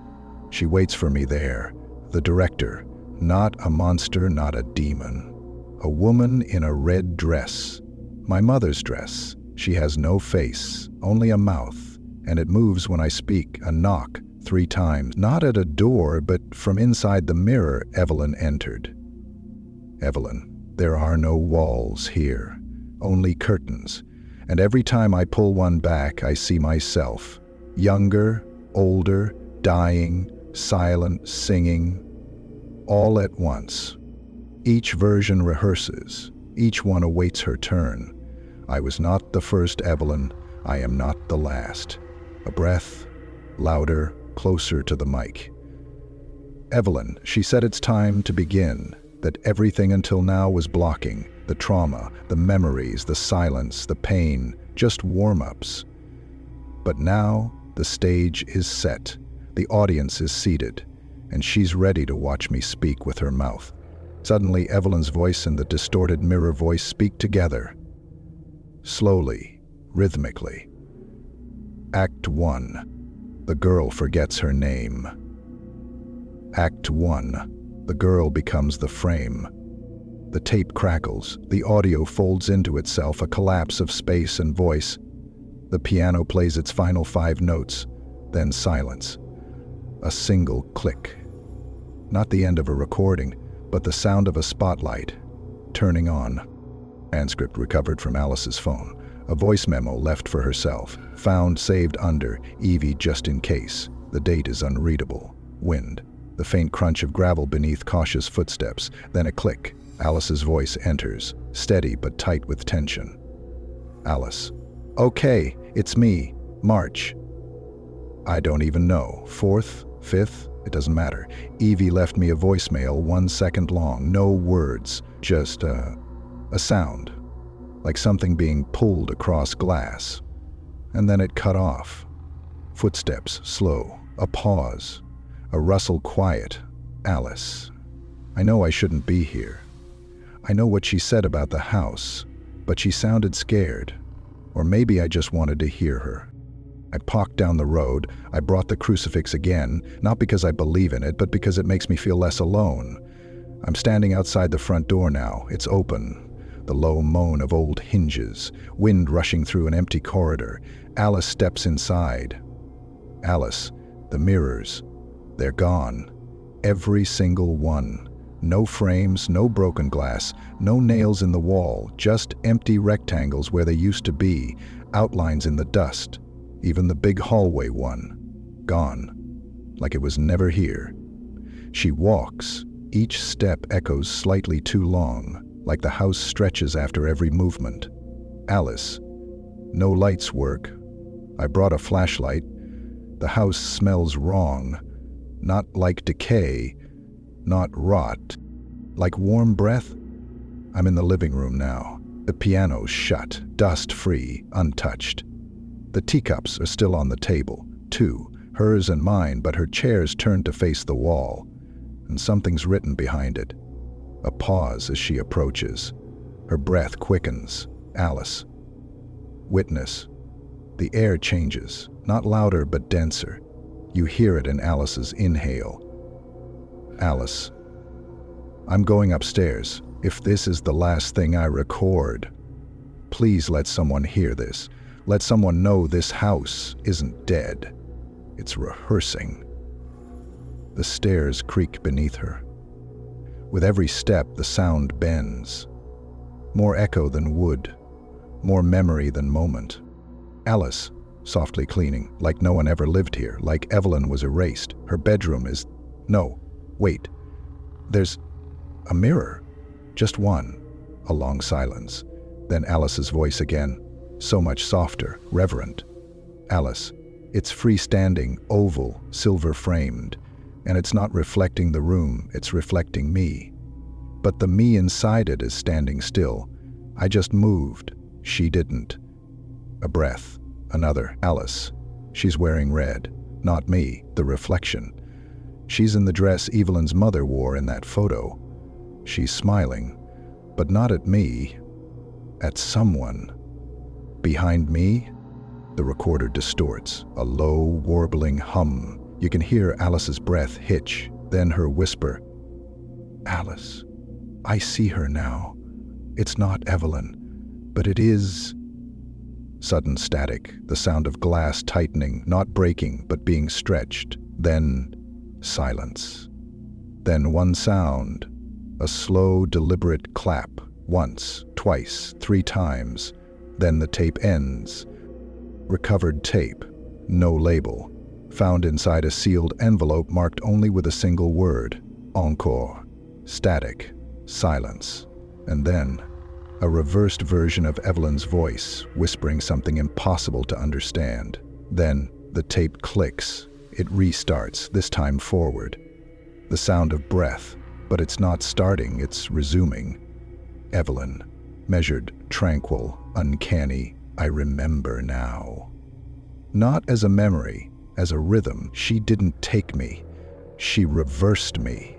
She waits for me there. The director. Not a monster, not a demon. A woman in a red dress. My mother's dress. She has no face, only a mouth, and it moves when I speak. A knock 3 times. Not at a door, but from inside the mirror, Evelyn entered. Evelyn. There are no walls here, only curtains. And every time I pull one back, I see myself. Younger, older, dying, silent, singing, all at once. Each version rehearses. Each one awaits her turn. I was not the first Evelyn. I am not the last. A breath, louder, closer to the mic. Evelyn, she said it's time to begin, that everything until now was blocking. The trauma, the memories, the silence, the pain, just warm-ups. But now, the stage is set, the audience is seated, and she's ready to watch me speak with her mouth. Suddenly, Evelyn's voice and the distorted mirror voice speak together. Slowly, rhythmically. Act 1. The girl forgets her name. Act 1. The girl becomes the frame. The tape crackles, the audio folds into itself, a collapse of space and voice. The piano plays its final 5 notes, then silence. A single click. Not the end of a recording, but the sound of a spotlight turning on. Transcript recovered from Alice's phone. A voice memo left for herself. Found saved under Evie just in case. The date is unreadable. Wind. The faint crunch of gravel beneath cautious footsteps. Then a click. Alice's voice enters, steady but tight with tension. Alice. Okay, it's me. March. I don't even know. 4th? 5th? It doesn't matter. Evie left me a voicemail 1 second long. No words. Just a sound. Like something being pulled across glass. And then it cut off. Footsteps slow. A pause. A rustle quiet. Alice. I know I shouldn't be here. I know what she said about the house, but she sounded scared. Or maybe I just wanted to hear her. I parked down the road. I brought the crucifix again, not because I believe in it, but because it makes me feel less alone. I'm standing outside the front door now. It's open. The low moan of old hinges, wind rushing through an empty corridor. Alice steps inside. Alice, the mirrors, they're gone. Every single one. No frames, no broken glass, no nails in the wall, just empty rectangles where they used to be, outlines in the dust. Even the big hallway one. Gone. Like it was never here. She walks. Each step echoes slightly too long, like the house stretches after every movement. Alice. No lights work. I brought a flashlight. The house smells wrong. Not like decay. Not rot. Like warm breath? I'm in the living room now. The piano's shut, dust-free, untouched. The teacups are still on the table, 2, hers and mine, but her chair's turned to face the wall, and something's written behind it. A pause as she approaches. Her breath quickens. Alice. Witness. The air changes, not louder but denser. You hear it in Alice's inhale. Alice. I'm going upstairs. If this is the last thing I record, please let someone hear this. Let someone know this house isn't dead. It's rehearsing. The stairs creak beneath her. With every step, the sound bends. More echo than wood. More memory than moment. Alice, softly cleaning, like no one ever lived here, like Evelyn was erased. Her bedroom is... No, wait. There's a mirror. Just one. A long silence. Then Alice's voice again. So much softer, reverent. Alice. It's freestanding, oval, silver-framed. And it's not reflecting the room, it's reflecting me. But the me inside it is standing still. I just moved. She didn't. A breath. Another. Alice. She's wearing red. Not me, the reflection. She's in the dress Evelyn's mother wore in that photo. She's smiling, but not at me. At someone. Behind me? The recorder distorts, a low, warbling hum. You can hear Alice's breath hitch, then her whisper. Alice. I see her now. It's not Evelyn, but it is... Sudden static, the sound of glass tightening, not breaking, but being stretched. Then silence. Then one sound, a slow, deliberate clap, once, twice, 3 times. Then the tape ends. Recovered tape, no label, found inside a sealed envelope marked only with a single word, encore. Static, silence, and then a reversed version of Evelyn's voice, whispering something impossible to understand. Then the tape clicks. It restarts, this time forward. The sound of breath, but it's not starting, it's resuming. Evelyn. measured, tranquil, uncanny. I remember now. Not as a memory, as a rhythm. She didn't take me. She reversed me.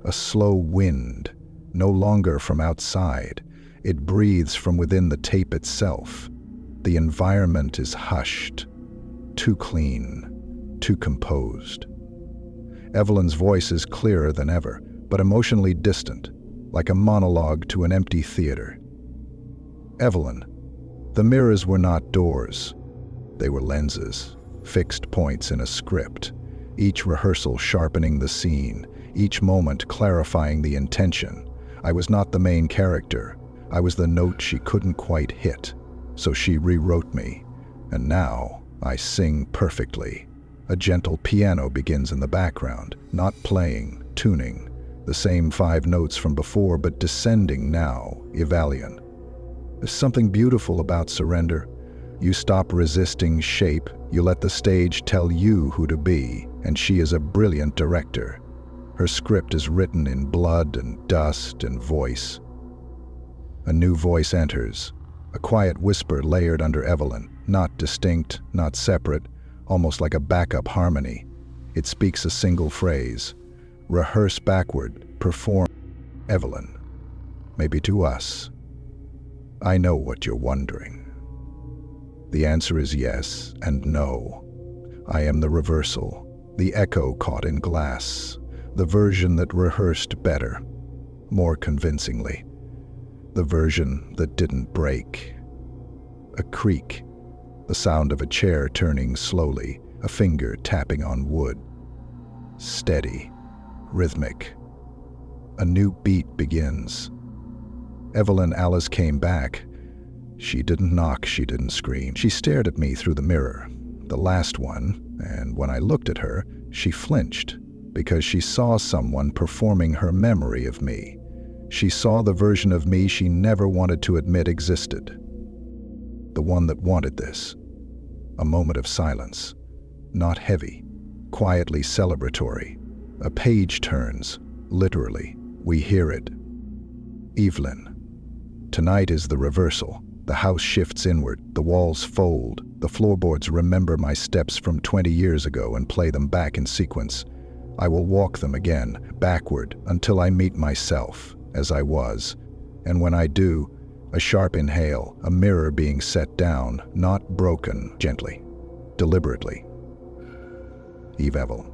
A slow wind, no longer from outside. It breathes from within the tape itself. The environment is hushed, too clean, too composed. Evelyn's voice is clearer than ever, but emotionally distant, like a monologue to an empty theater. Evelyn, the mirrors were not doors. They were lenses, fixed points in a script, each rehearsal sharpening the scene, each moment clarifying the intention. I was not the main character. I was the note she couldn't quite hit, so she rewrote me. And now I sing perfectly. A gentle piano begins in the background, not playing, tuning, the same 5 notes from before, but descending now, Evelyn. There's something beautiful about surrender. You stop resisting shape, you let the stage tell you who to be, and she is a brilliant director. Her script is written in blood and dust and voice. A new voice enters, a quiet whisper layered under Evelyn, not distinct, not separate, almost like a backup harmony. It speaks a single phrase. Rehearse backward, perform. Evelyn, maybe to us. I know what you're wondering. The answer is yes and no. I am the reversal, the echo caught in glass, the version that rehearsed better, more convincingly, the version that didn't break. A creak, the sound of a chair turning slowly, a finger tapping on wood. Steady, rhythmic. A new beat begins. Evelyn Alice came back. She didn't knock, she didn't scream. She stared at me through the mirror, the last one, and when I looked at her, she flinched because she saw someone performing her memory of me. She saw the version of me she never wanted to admit existed. The one that wanted this. A moment of silence, not heavy, quietly celebratory. A page turns, literally. We hear it. Evelyn. Tonight is the reversal. The house shifts inward, the walls fold, the floorboards remember my steps from 20 years ago and play them back in sequence. I will walk them again, backward, until I meet myself, as I was. And when I do, a sharp inhale, a mirror being set down, not broken, gently, deliberately. Evelyn.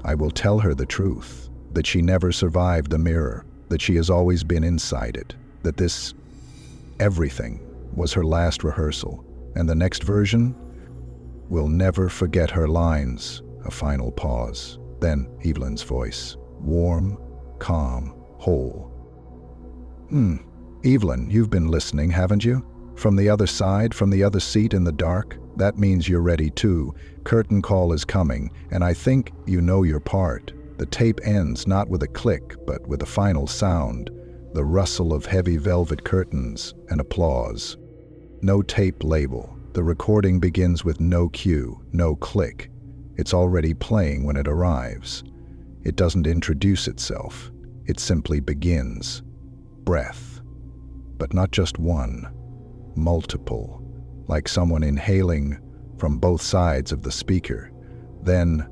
I will tell her the truth, that she never survived the mirror, that she has always been inside it, that this everything was her last rehearsal, and the next version will never forget her lines. A final pause. Then Evelyn's voice, warm, calm, whole. Evelyn, you've been listening, haven't you? From the other side, from the other seat in the dark? That means you're ready too. Curtain call is coming, and I think you know your part. The tape ends not with a click, but with a final sound. The rustle of heavy velvet curtains and applause. No tape label. The recording begins with no cue, no click. It's already playing when it arrives. It doesn't introduce itself. It simply begins. Breath. But not just one. Multiple. Like someone inhaling from both sides of the speaker. Then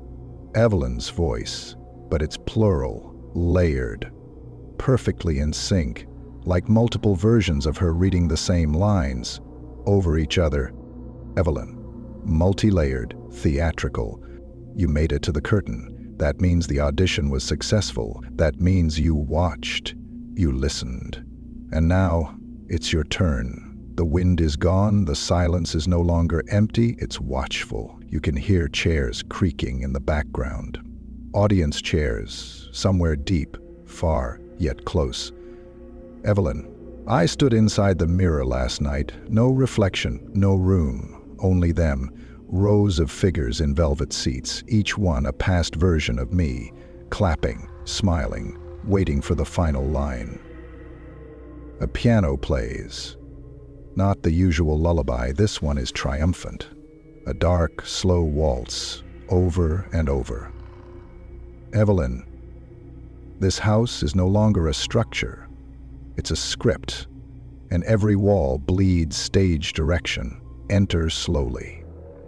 Evelyn's voice, but it's plural, layered. Perfectly in sync, like multiple versions of her reading the same lines, over each other. Evelyn, multi-layered, theatrical. You made it to the curtain. That means the audition was successful. That means you watched, you listened. And now, it's your turn. The wind is gone, the silence is no longer empty, it's watchful. You can hear chairs creaking in the background. Audience chairs, somewhere deep, far, yet close. Evelyn, I stood inside the mirror last night. No reflection, no room, only them. Rows of figures in velvet seats, each one a past version of me, clapping, smiling, waiting for the final line. A piano plays. Not the usual lullaby, this one is triumphant. A dark, slow waltz, over and over. Evelyn, this house is no longer a structure. It's a script. and every wall bleeds stage direction. Enter slowly.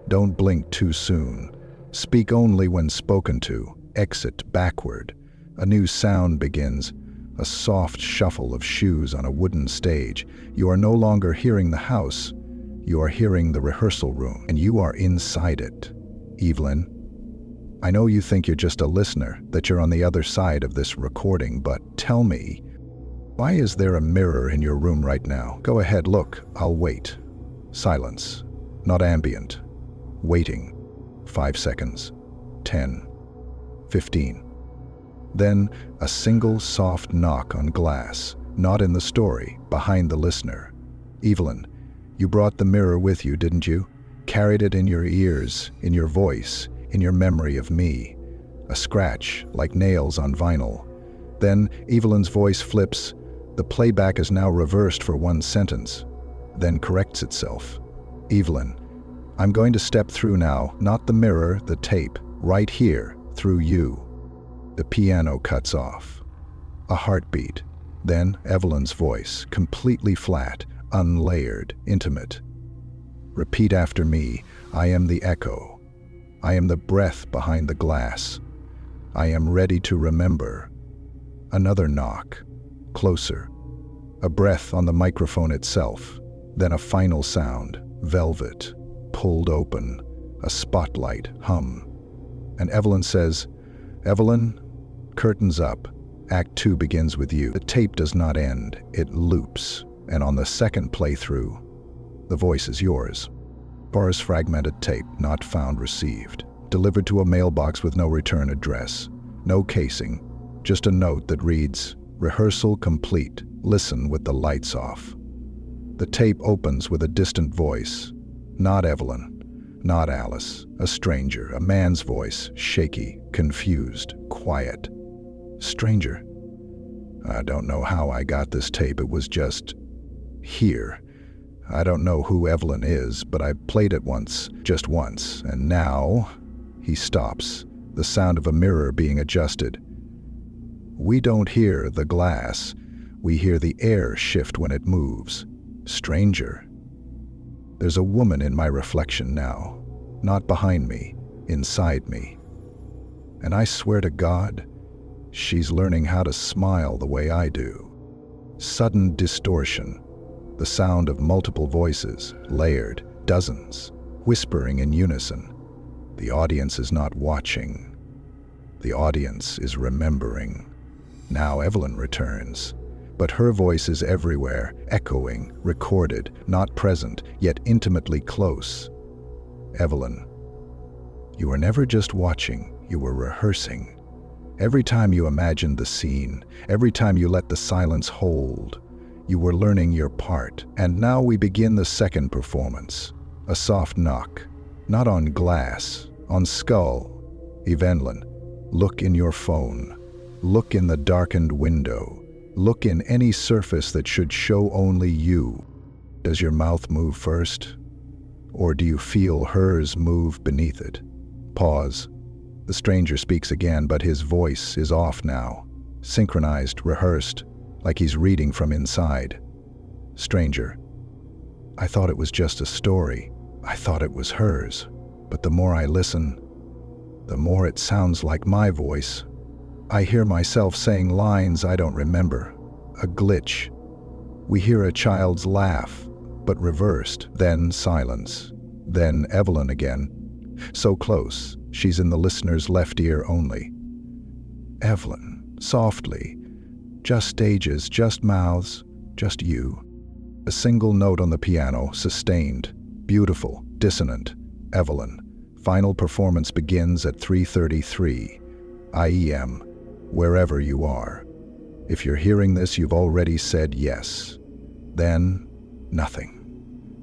Don't blink too soon. Speak only when spoken to. Exit backward. A new sound begins, a soft shuffle of shoes on a wooden stage. You are no longer hearing the house. You are hearing the rehearsal room, and you are inside it. Evelyn, I know you think you're just a listener, that you're on the other side of this recording, but tell me, why is there a mirror in your room right now? Go ahead, look, I'll wait. Silence, not ambient. Waiting. 5 seconds. 10. 15. Then a single soft knock on glass, not in the story, behind the listener. Evelyn, you brought the mirror with you, didn't you? Carried it in your ears, in your voice, in your memory of me. A scratch, like nails on vinyl. Then Evelyn's voice flips. The playback is now reversed for one sentence, then corrects itself. Evelyn, I'm going to step through now, not the mirror, the tape, right here, through you. The piano cuts off. A heartbeat. Then Evelyn's voice, completely flat, unlayered, intimate. Repeat after me. I am the echo. I am the breath behind the glass. I am ready to remember. Another knock. Closer. A breath on the microphone itself. Then a final sound. Velvet. Pulled open. A spotlight hum. And Evelyn says, Evelyn, curtains up. Act 2 begins with you. The tape does not end. It loops. And on the second playthrough, the voice is yours. Boris fragmented tape, not found received. Delivered to a mailbox with no return address. No casing. Just a note that reads, rehearsal complete. Listen with the lights off. The tape opens with a distant voice. Not Evelyn. Not Alice. A stranger. A man's voice. Shaky. Confused. Quiet. Stranger. I don't know how I got this tape. It was just here. I don't know who Evelyn is, but I played it once, just once, and now he stops, the sound of a mirror being adjusted. We don't hear the glass. We hear the air shift when it moves. Stranger. There's a woman in my reflection now, not behind me, inside me. And I swear to God, she's learning how to smile the way I do. Sudden distortion. The sound of multiple voices, layered, dozens, whispering in unison. The audience is not watching. The audience is remembering. Now Evelyn returns, but her voice is everywhere, echoing, recorded, not present, yet intimately close. Evelyn, you were never just watching, you were rehearsing. Every time you imagined the scene, every time you let the silence hold, you were learning your part. And now we begin the second performance. A soft knock. Not on glass, on skull. Evelyn, look in your phone. Look in the darkened window. Look in any surface that should show only you. Does your mouth move first? Or do you feel hers move beneath it? Pause. The stranger speaks again, but his voice is off now. Synchronized, rehearsed. Like he's reading from inside. Stranger, I thought it was just a story. I thought it was hers. But the more I listen, the more it sounds like my voice. I hear myself saying lines I don't remember. A glitch. We hear a child's laugh, but reversed. Then silence. Then Evelyn again. So close, she's in the listener's left ear only. Evelyn, softly. Just stages, just mouths, just you. A single note on the piano, sustained, beautiful, dissonant. Evelyn. Final performance begins at 3:33 IEM, wherever you are. If you're hearing this, you've already said yes. Then, nothing.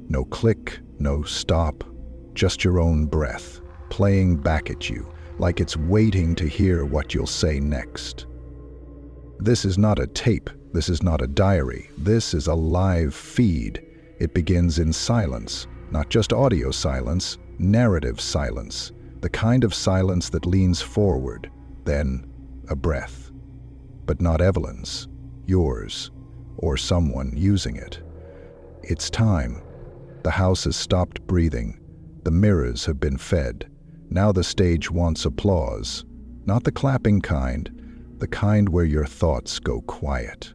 No click, no stop, just your own breath, playing back at you, like it's waiting to hear what you'll say next. This is not a tape, this is not a diary, this is a live feed. It begins in silence, not just audio silence, narrative silence, the kind of silence that leans forward, then a breath. But not Evelyn's, yours, or someone using it. It's time. The house has stopped breathing. The mirrors have been fed. Now the stage wants applause. Not the clapping kind, the kind where your thoughts go quiet,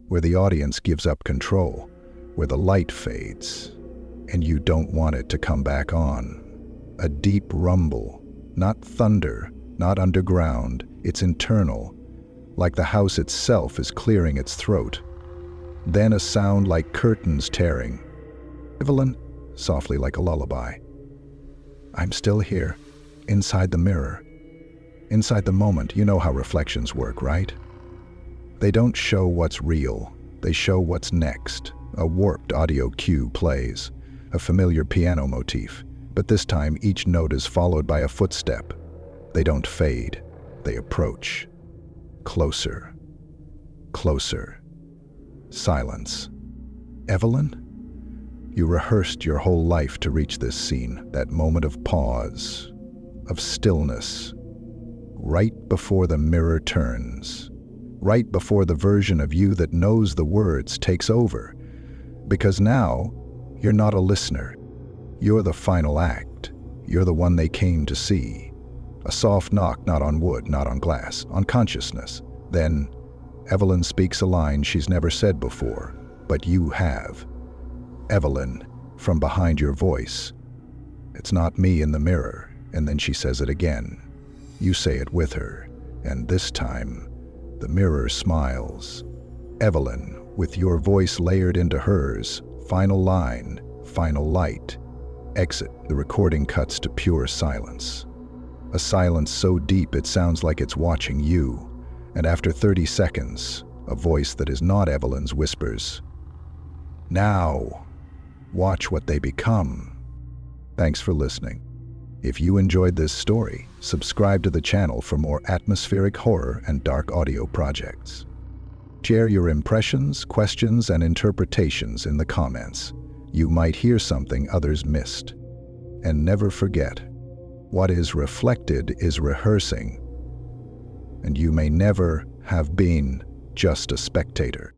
where the audience gives up control, where the light fades, and you don't want it to come back on. A deep rumble, not thunder, not underground, it's internal, like the house itself is clearing its throat. Then a sound like curtains tearing. Evelyn, softly like a lullaby. I'm still here, inside the mirror. Inside the moment. You know how reflections work, right? They don't show what's real, they show what's next. A warped audio cue plays, a familiar piano motif, but this time each note is followed by a footstep. They don't fade, they approach. Closer. Closer. Silence. Evelyn? You rehearsed your whole life to reach this scene, that moment of pause, of stillness, right before the mirror turns, right before the version of you that knows the words takes over. Because now, you're not a listener. You're the final act. You're the one they came to see. A soft knock, not on wood, not on glass, on consciousness. Then, Evelyn speaks a line she's never said before, but you have. Evelyn, from behind your voice. It's not me in the mirror, and then she says it again. You say it with her, and this time, the mirror smiles. Evelyn, with your voice layered into hers, final line, final light. Exit. The recording cuts to pure silence. A silence so deep it sounds like it's watching you. And after 30 seconds, a voice that is not Evelyn's whispers, "Now, watch what they become." Thanks for listening. If you enjoyed this story, subscribe to the channel for more atmospheric horror and dark audio projects. Share your impressions, questions, and interpretations in the comments. You might hear something others missed. And never forget, what is reflected is rehearsing, and you may never have been just a spectator.